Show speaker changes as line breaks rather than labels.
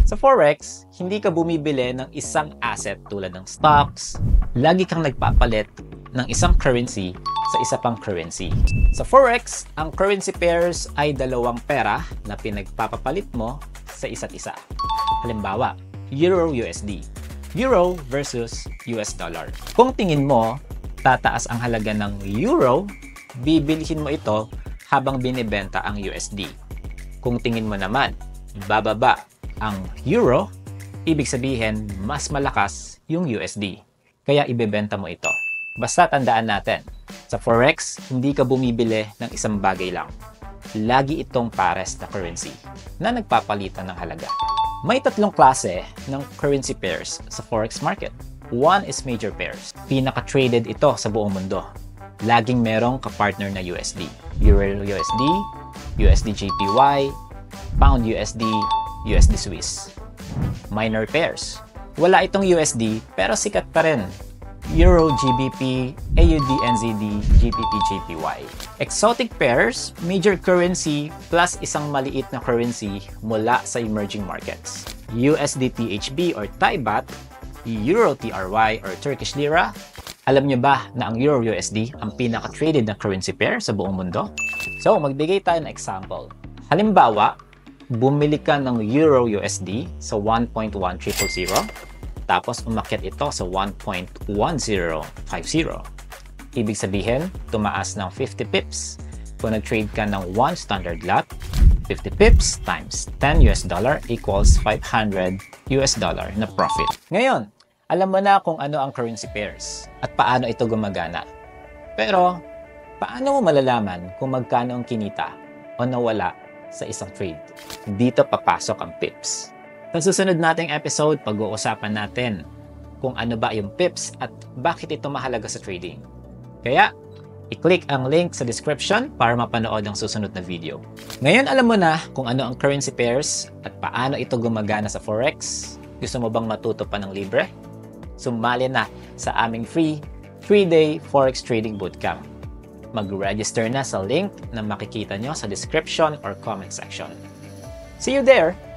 Sa Forex, hindi ka bumibili ng isang asset tulad ng stocks. Lagi kang nagpapalit ng isang currency sa isa pang currency. Sa Forex, ang currency pairs ay dalawang pera na pinagpapapalit mo sa isa't isa. Halimbawa, Euro-USD. Euro versus US dollar. Kung tingin mo, tataas ang halaga ng Euro, bibilhin mo ito habang binibenta ang USD. Kung tingin mo naman, bababa ang Euro, ibig sabihin mas malakas yung USD. Kaya ibebenta mo ito. Basta tandaan natin, sa Forex, hindi ka bumibili ng isang bagay lang. Lagi itong pares na currency na nagpapalitan ng halaga. May tatlong klase ng currency pairs sa Forex market. One is major pairs. Pinaka-traded ito sa buong mundo. Laging merong kapartner na USD. Euro-USD, USD-JPY, Pound-USD, USD Swiss. Minor pairs. Wala itong USD pero sikat pa rin. Euro GBP, AUD NZD, GBP JPY. Exotic pairs, major currency plus isang maliit na currency mula sa emerging markets. USD THB or Thai Baht, Euro TRY or Turkish Lira. Alam niyo ba na ang Euro USD ang pinaka-traded na currency pair sa buong mundo? So, magbigay tayo ng example. Halimbawa, bumili ka ng Euro USD sa 1.1000, tapos umakyat ito sa 1.1050. Ibig sabihin, tumaas ng 50 pips. Kung nag-trade ka ng 1 standard lot, 50 pips times 10 US dollar equals 500 US dollar na profit. Ngayon, alam mo na kung ano ang currency pairs at paano ito gumagana. Pero, paano mo malalaman kung magkano ang kinita o nawala sa isang trade? Dito papasok ang pips. Sa susunod nating episode, pag-uusapan natin kung ano ba yung pips at bakit ito mahalaga sa trading. Kaya, i-click ang link sa description para mapanood ang susunod na video. Ngayon alam mo na kung ano ang currency pairs at paano ito gumagana sa Forex. Gusto mo bang matuto pa ng libre? Sumali na sa aming free 3-day Forex Trading Bootcamp. Mag-register na sa link na makikita nyo sa description or comment section. See you there!